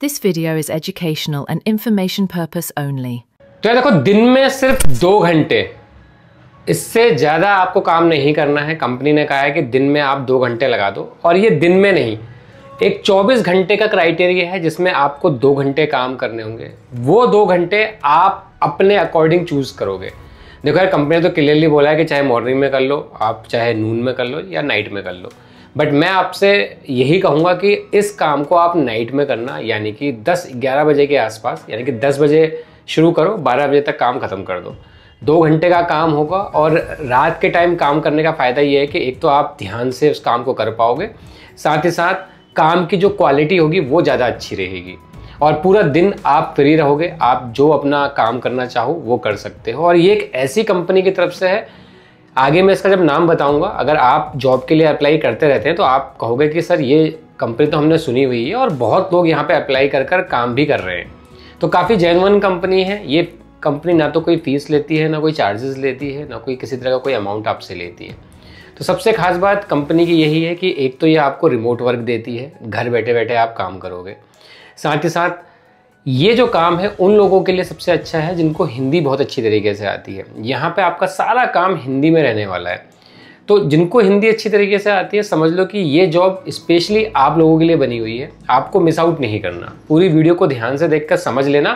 This video is educational and information purpose only. तो यार देखो, दिन में सिर्फ 2 घंटे, इससे ज़्यादा आपको काम नहीं करना है। कंपनी ने कहा है कि दिन में आप 2 घंटे लगा दो, और ये दिन में नहीं, एक 24 घंटे का क्राइटेरिया है जिसमें आपको 2 घंटे काम करने होंगे। वो 2 घंटे आप अपने अकॉर्डिंग चूज करोगे। देखो यार, कंपनी ने तो क्लियरली बोला है कि चाहे मॉर्निंग में कर लो आप, चाहे नून में कर लो या नाइट में कर लो, बट मैं आपसे यही कहूँगा कि इस काम को आप नाइट में करना, यानी कि 10-11 बजे के आसपास, यानी कि 10 बजे शुरू करो, 12 बजे तक काम ख़त्म कर दो। 2 घंटे का काम होगा, और रात के टाइम काम करने का फ़ायदा ये है कि एक तो आप ध्यान से उस काम को कर पाओगे, साथ ही साथ काम की जो क्वालिटी होगी वो ज़्यादा अच्छी रहेगी, और पूरा दिन आप फ्री रहोगे। आप जो अपना काम करना चाहो वो कर सकते हो। और ये एक ऐसी कंपनी की तरफ से है, आगे मैं इसका जब नाम बताऊंगा, अगर आप जॉब के लिए अप्लाई करते रहते हैं तो आप कहोगे कि सर ये कंपनी तो हमने सुनी हुई है और बहुत लोग यहाँ पे अप्लाई कर कर काम भी कर रहे हैं। तो काफ़ी जेन्युइन कंपनी है ये कंपनी, ना तो कोई फीस लेती है, ना कोई चार्जेस लेती है, ना कोई किसी तरह का कोई अमाउंट आपसे लेती है। तो सबसे खास बात कंपनी की यही है कि एक तो ये आपको रिमोट वर्क देती है, घर बैठे बैठे आप काम करोगे। साथ ही साथ ये जो काम है उन लोगों के लिए सबसे अच्छा है जिनको हिंदी बहुत अच्छी तरीके से आती है। यहाँ पे आपका सारा काम हिंदी में रहने वाला है। तो जिनको हिंदी अच्छी तरीके से आती है, समझ लो कि ये जॉब स्पेशली आप लोगों के लिए बनी हुई है। आपको मिस आउट नहीं करना, पूरी वीडियो को ध्यान से देखकर समझ लेना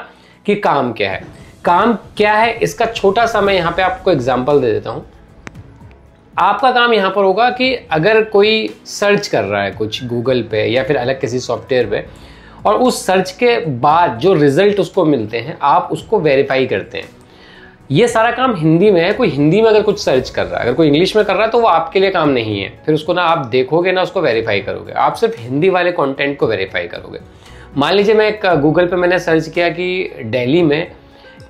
कि काम क्या है। काम क्या है इसका छोटा सा मैं यहाँ पे आपको एग्जाम्पल दे देता हूँ। आपका काम यहाँ पर होगा कि अगर कोई सर्च कर रहा है कुछ गूगल पे या फिर अलग किसी सॉफ्टवेयर पे, और उस सर्च के बाद जो रिजल्ट उसको मिलते हैं आप उसको वेरीफाई करते हैं। ये सारा काम हिंदी में है। कोई हिंदी में अगर कुछ सर्च कर रहा है, अगर कोई इंग्लिश में कर रहा है, तो वो आपके लिए काम नहीं है। फिर उसको ना आप देखोगे ना उसको वेरीफाई करोगे, आप सिर्फ हिंदी वाले कंटेंट को वेरीफाई करोगे। मान लीजिए मैं एक गूगल पे मैंने सर्च किया कि दिल्ली में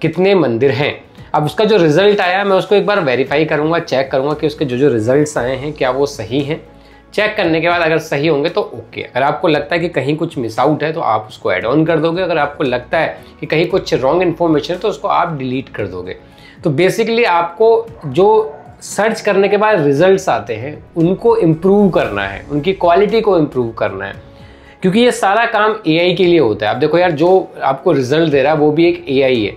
कितने मंदिर हैं। अब उसका जो रिजल्ट आया मैं उसको एक बार वेरीफाई करूँगा, चेक करूँगा कि उसके जो रिजल्ट्स आए हैं क्या वो सही हैं। चेक करने के बाद अगर सही होंगे तो ओके। अगर आपको लगता है कि कहीं कुछ मिस आउट है तो आप उसको ऐड ऑन कर दोगे। अगर आपको लगता है कि कहीं कुछ रॉन्ग इन्फॉर्मेशन है तो उसको आप डिलीट कर दोगे। तो बेसिकली आपको जो सर्च करने के बाद रिजल्ट्स आते हैं उनको इम्प्रूव करना है, उनकी क्वालिटी को इम्प्रूव करना है, क्योंकि ये सारा काम AI के लिए होता है। आप देखो यार, जो आपको रिजल्ट दे रहा है वो भी एक AI है,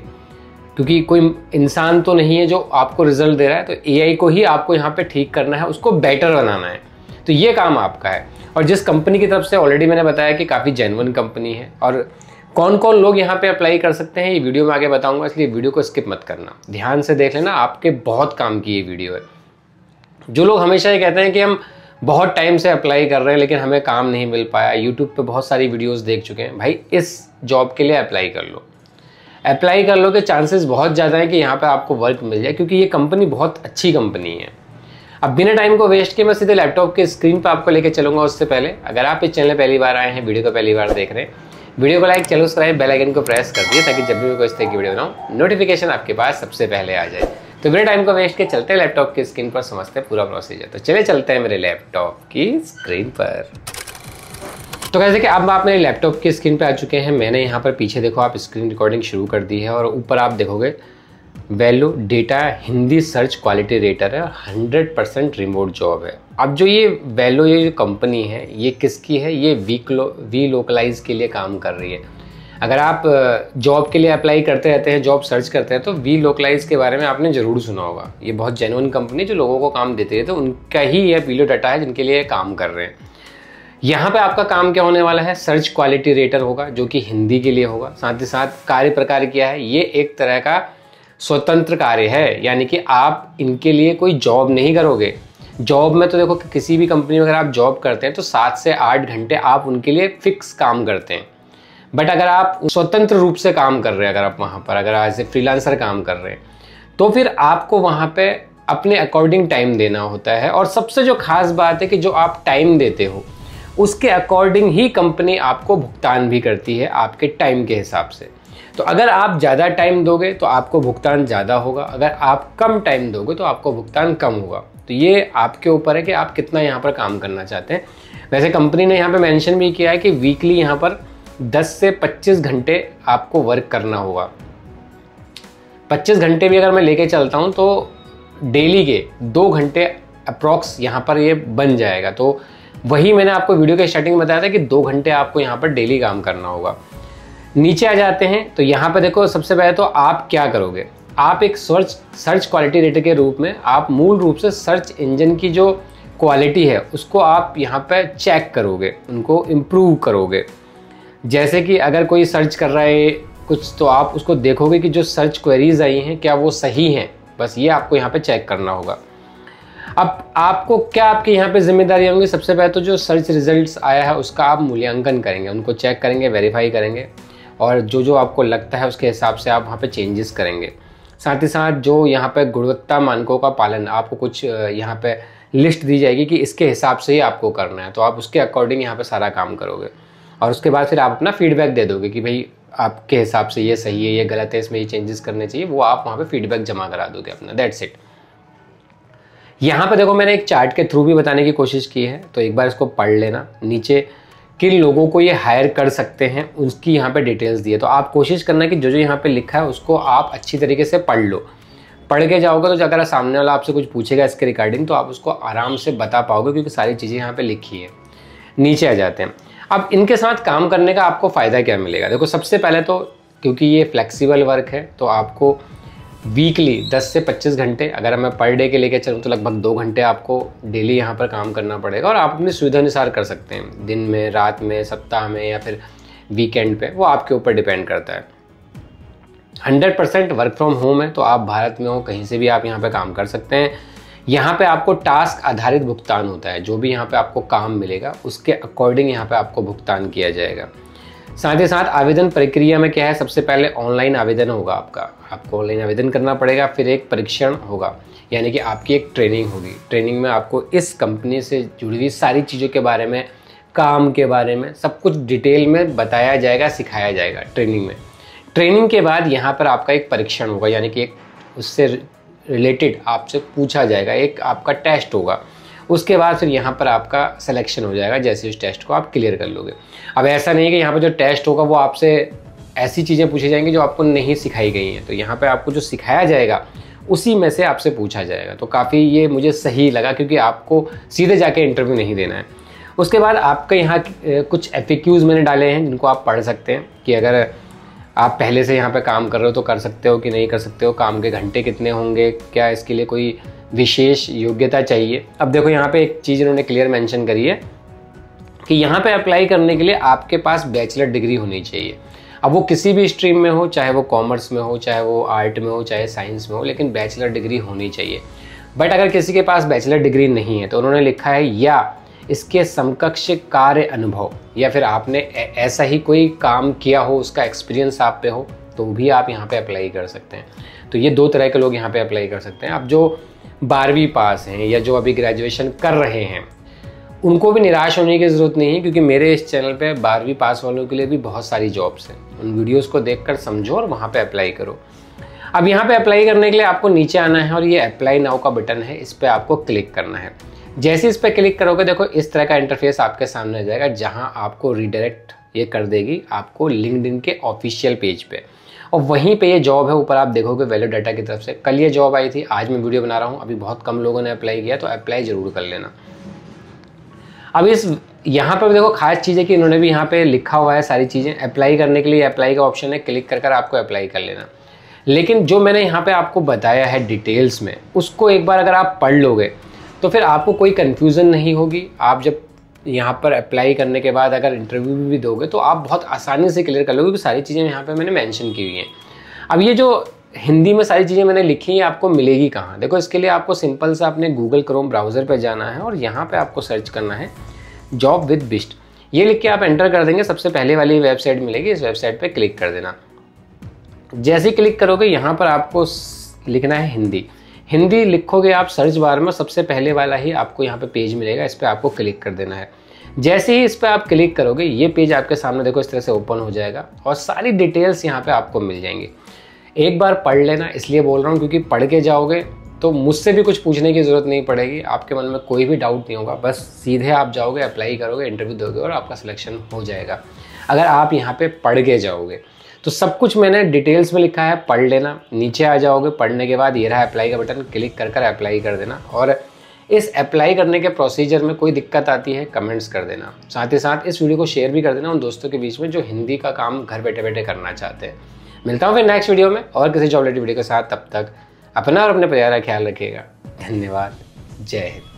क्योंकि कोई इंसान तो नहीं है जो आपको रिजल्ट दे रहा है। तो AI को ही आपको यहाँ पे ठीक करना है, उसको बेटर बनाना है। तो ये काम आपका है। और जिस कंपनी की तरफ से ऑलरेडी मैंने बताया कि काफ़ी जेन्युइन कंपनी है, और कौन कौन लोग यहाँ पे अप्लाई कर सकते हैं ये वीडियो में आगे बताऊंगा, इसलिए वीडियो को स्किप मत करना, ध्यान से देख लेना। आपके बहुत काम की ये वीडियो है। जो लोग हमेशा ये कहते हैं कि हम बहुत टाइम से अप्लाई कर रहे हैं लेकिन हमें काम नहीं मिल पाया, यूट्यूब पर बहुत सारी वीडियोज़ देख चुके हैं, भाई इस जॉब के लिए अप्लाई कर लो। अप्लाई कर लो के चांसेस बहुत ज़्यादा है कि यहाँ पर आपको वर्क मिल जाए, क्योंकि ये कंपनी बहुत अच्छी कंपनी है। अब बिना टाइम को वेस्ट किए मैं सीधे लैपटॉप के स्क्रीन पर आपको लेके चलूंगा। उससे पहले अगर आप इस चैनल पहली बार आए हैं, वीडियो को पहली बार देख रहे हैं, वीडियो को like, channel subscribe, bell icon को प्रेस कर दिए ताकि जब भी मैं कोई इस तरह की वीडियो बनाऊं नोटिफिकेशन आपके पास सबसे पहले आ जाए। तो बिना टाइम को वेस्ट किए चलते हैं लैपटॉप की स्क्रीन पर, समझते हैं पूरा प्रोसीजर। तो चले चलते हैं मेरे लैपटॉप की स्क्रीन पर। तो कैसे कि अब आप मेरे लैपटॉप की स्क्रीन पर आ चुके हैं। मैंने यहाँ पर पीछे देखो आप स्क्रीन रिकॉर्डिंग शुरू कर दी है, और ऊपर आप देखोगे value data Hindi search quality rater है, 100% रिमोट जॉब है। अब जो ये वैल्यू, ये जो कंपनी है ये किसकी है? ये वी लोकलाइज के लिए काम कर रही है। अगर आप जॉब के लिए अप्लाई करते रहते हैं, जॉब सर्च करते हैं, तो वी लोकलाइज के बारे में आपने ज़रूर सुना होगा। ये बहुत जेन्युइन कंपनी जो लोगों को काम देती है, तो उनका ही ये वीडियो डाटा है जिनके लिए काम कर रहे हैं। यहाँ पे आपका काम क्या होने वाला है? सर्च क्वालिटी रेटर होगा, जो कि हिंदी के लिए होगा। साथ ही साथ कार्य प्रकार क्या है? ये एक तरह का स्वतंत्र कार्य है, यानी कि आप इनके लिए कोई जॉब नहीं करोगे। जॉब में तो देखो कि किसी भी कंपनी में अगर आप जॉब करते हैं तो 7 से 8 घंटे आप उनके लिए फिक्स काम करते हैं। बट अगर आप स्वतंत्र रूप से काम कर रहे हैं, अगर आप वहाँ पर अगर एज ए फ्रीलांसर काम कर रहे हैं, तो फिर आपको वहाँ पे अपने अकॉर्डिंग टाइम देना होता है। और सबसे जो खास बात है कि जो आप टाइम देते हो उसके अकॉर्डिंग ही कंपनी आपको भुगतान भी करती है, आपके टाइम के हिसाब से। तो अगर आप ज़्यादा टाइम दोगे तो आपको भुगतान ज़्यादा होगा, अगर आप कम टाइम दोगे तो आपको भुगतान कम होगा। तो ये आपके ऊपर है कि आप कितना यहाँ पर काम करना चाहते हैं। वैसे कंपनी ने यहाँ पे मेंशन भी किया है कि वीकली यहाँ पर 10 से 25 घंटे आपको वर्क करना होगा। 25 घंटे भी अगर मैं लेके चलता हूँ तो डेली के 2 घंटे अप्रॉक्स यहाँ पर ये बन जाएगा। तो वही मैंने आपको वीडियो के स्टार्टिंग में बताया था कि 2 घंटे आपको यहाँ पर डेली काम करना होगा। नीचे आ जाते हैं तो यहाँ पे देखो सबसे पहले तो आप क्या करोगे, आप एक सर्च क्वालिटी रेटर के रूप में आप मूल रूप से सर्च इंजन की जो क्वालिटी है उसको आप यहाँ पे चेक करोगे, उनको इम्प्रूव करोगे। जैसे कि अगर कोई सर्च कर रहा है कुछ तो आप उसको देखोगे कि जो सर्च क्वेरीज आई हैं क्या वो सही हैं, बस ये आपको यहाँ पे चेक करना होगा। अब आपको क्या आपकी यहाँ पे जिम्मेदारी होंगी, सबसे पहले तो जो सर्च रिजल्ट्स आया है उसका आप मूल्यांकन करेंगे, उनको चेक करेंगे, वेरीफाई करेंगे और जो जो आपको लगता है उसके हिसाब से आप वहाँ पे चेंजेस करेंगे। साथ ही साथ जो यहाँ पे गुणवत्ता मानकों का पालन, आपको कुछ यहाँ पे लिस्ट दी जाएगी कि इसके हिसाब से ही आपको करना है, तो आप उसके अकॉर्डिंग यहाँ पे सारा काम करोगे और उसके बाद फिर आप अपना फीडबैक दे दोगे कि भाई आपके हिसाब से ये सही है, ये गलत है, इसमें ये चेंजेस करने चाहिए, वो आप वहाँ पे फीडबैक जमा करा दोगे अपना, दैट्स इट। यहाँ पे देखो मैंने एक चार्ट के थ्रू भी बताने की कोशिश की है, तो एक बार इसको पढ़ लेना। नीचे किन लोगों को ये हायर कर सकते हैं उसकी यहाँ पे डिटेल्स दी है, तो आप कोशिश करना कि जो जो यहाँ पे लिखा है उसको आप अच्छी तरीके से पढ़ लो। पढ़ के जाओगे तो अगर सामने वाला आपसे कुछ पूछेगा इसके रिगार्डिंग तो आप उसको आराम से बता पाओगे, क्योंकि सारी चीज़ें यहाँ पे लिखी है। नीचे आ जाते हैं। अब इनके साथ काम करने का आपको फ़ायदा क्या मिलेगा, देखो सबसे पहले तो क्योंकि ये फ्लेक्सिबल वर्क है तो आपको वीकली 10 से 25 घंटे, अगर मैं पर डे के लेके चलूँ तो लगभग 2 घंटे आपको डेली यहाँ पर काम करना पड़ेगा और आप अपनी सुविधा अनुसार कर सकते हैं, दिन में, रात में, सप्ताह में या फिर वीकेंड पे, वो आपके ऊपर डिपेंड करता है। 100% वर्क फ्रॉम होम है, तो आप भारत में हो कहीं से भी आप यहाँ पे काम कर सकते हैं। यहाँ पे आपको टास्क आधारित भुगतान होता है, जो भी यहाँ पे आपको काम मिलेगा उसके अकॉर्डिंग यहाँ पे आपको भुगतान किया जाएगा। साथ ही साथ आवेदन प्रक्रिया में क्या है, सबसे पहले ऑनलाइन आवेदन होगा आपको ऑनलाइन आवेदन करना पड़ेगा, फिर एक परीक्षण होगा, यानी कि आपकी एक ट्रेनिंग होगी। ट्रेनिंग में आपको इस कंपनी से जुड़ी हुई सारी चीज़ों के बारे में, काम के बारे में सब कुछ डिटेल में बताया जाएगा, सिखाया जाएगा ट्रेनिंग में। ट्रेनिंग के बाद यहाँ पर आपका एक परीक्षण होगा, यानी कि एक उससे रिलेटेड आपसे पूछा जाएगा, एक आपका टेस्ट होगा। उसके बाद फिर यहाँ पर आपका सिलेक्शन हो जाएगा, जैसे उस टेस्ट को आप क्लियर कर लोगे। अब ऐसा नहीं है कि यहाँ पर जो टेस्ट होगा वो आपसे ऐसी चीज़ें पूछी जाएंगी जो आपको नहीं सिखाई गई हैं, तो यहाँ पर आपको जो सिखाया जाएगा उसी में से आपसे पूछा जाएगा। तो काफ़ी ये मुझे सही लगा, क्योंकि आपको सीधे जाके इंटरव्यू नहीं देना है। उसके बाद आपके यहाँ कुछ FAQs मैंने डाले हैं जिनको आप पढ़ सकते हैं कि अगर आप पहले से यहाँ पे काम कर रहे हो तो कर सकते हो कि नहीं कर सकते हो, काम के घंटे कितने होंगे, क्या इसके लिए कोई विशेष योग्यता चाहिए। अब देखो यहाँ पे एक चीज़ इन्होंने क्लियर मेंशन करी है कि यहाँ पे अप्लाई करने के लिए आपके पास बैचलर डिग्री होनी चाहिए। अब वो किसी भी स्ट्रीम में हो, चाहे वो कॉमर्स में हो, चाहे वो आर्ट में हो, चाहे साइंस में हो, लेकिन बैचलर डिग्री होनी चाहिए। बट अगर किसी के पास बैचलर डिग्री नहीं है तो उन्होंने लिखा है या इसके समकक्ष कार्य अनुभव, या फिर आपने ऐसा ही कोई काम किया हो, उसका एक्सपीरियंस आप पे हो, तो भी आप यहाँ पे अप्लाई कर सकते हैं। तो ये 2 तरह के लोग यहाँ पे अप्लाई कर सकते हैं। अब जो 12वीं पास हैं या जो अभी ग्रेजुएशन कर रहे हैं उनको भी निराश होने की ज़रूरत नहीं है, क्योंकि मेरे इस चैनल पे 12वीं पास वालों के लिए भी बहुत सारी जॉब्स हैं। उन वीडियोज़ को देख कर समझो और वहाँ पर अप्लाई करो। अब यहाँ पे अप्लाई करने के लिए आपको नीचे आना है और ये अप्लाई नाउ का बटन है, इस पर आपको क्लिक करना है। जैसे इस पर क्लिक करोगे देखो इस तरह का इंटरफेस आपके सामने आ जाएगा, जहां आपको रिडायरेक्ट ये कर देगी आपको लिंक्डइन के ऑफिशियल पेज पे, और वहीं पे ये जॉब है। ऊपर आप देखोगे वैल्यू डाटा की तरफ से कल ये जॉब आई थी, आज मैं वीडियो बना रहा हूँ, अभी बहुत कम लोगों ने अप्लाई किया, तो अप्लाई जरूर कर लेना। अब इस यहाँ पर देखो खास चीज़ है कि इन्होंने भी यहाँ पे लिखा हुआ है सारी चीज़ें। अप्लाई करने के लिए अप्लाई का ऑप्शन है, क्लिक कर आपको अप्लाई कर लेना। लेकिन जो मैंने यहाँ पे आपको बताया है डिटेल्स में, उसको एक बार अगर आप पढ़ लोगे तो फिर आपको कोई कन्फ्यूज़न नहीं होगी। आप जब यहाँ पर अप्लाई करने के बाद अगर इंटरव्यू भी दोगे तो आप बहुत आसानी से क्लियर कर लोगे, क्योंकि सारी चीज़ें यहाँ पे मैंने मेंशन की हुई हैं। अब ये जो हिंदी में सारी चीज़ें मैंने लिखी हैं आपको मिलेगी कहाँ, देखो इसके लिए आपको सिंपल सा अपने गूगल क्रोम ब्राउज़र पर जाना है और यहाँ पर आपको सर्च करना है जॉब विद बिस्ट। ये लिख के आप एंटर कर देंगे, सबसे पहले वाली वेबसाइट मिलेगी, इस वेबसाइट पर क्लिक कर देना। जैसे ही क्लिक करोगे यहाँ पर आपको लिखना है हिंदी लिखोगे आप सर्च बार में, सबसे पहले वाला ही आपको यहाँ पे पेज मिलेगा, इस पर आपको क्लिक कर देना है। जैसे ही इस पर आप क्लिक करोगे ये पेज आपके सामने देखो इस तरह से ओपन हो जाएगा और सारी डिटेल्स यहाँ पे आपको मिल जाएंगी। एक बार पढ़ लेना, इसलिए बोल रहा हूँ क्योंकि पढ़ के जाओगे तो मुझसे भी कुछ पूछने की ज़रूरत नहीं पड़ेगी, आपके मन में कोई भी डाउट नहीं होगा, बस सीधे आप जाओगे, अप्लाई करोगे, इंटरव्यू दोगे और आपका सिलेक्शन हो जाएगा अगर आप यहाँ पे पढ़ के जाओगे। तो सब कुछ मैंने डिटेल्स में लिखा है, पढ़ लेना। नीचे आ जाओगे, पढ़ने के बाद ये रहा अप्लाई का बटन, क्लिक कर अप्लाई कर देना और इस अप्लाई करने के प्रोसीजर में कोई दिक्कत आती है कमेंट्स कर देना। साथ ही साथ इस वीडियो को शेयर भी कर देना उन दोस्तों के बीच में जो हिंदी का काम घर बैठे बैठे करना चाहते हैं। मिलता हूँ फिर नेक्स्ट वीडियो में और किसी जॉब रिलेटेड वीडियो के साथ। तब तक अपना और अपने परिवार का ख्याल रखिएगा। धन्यवाद। जय हिंद।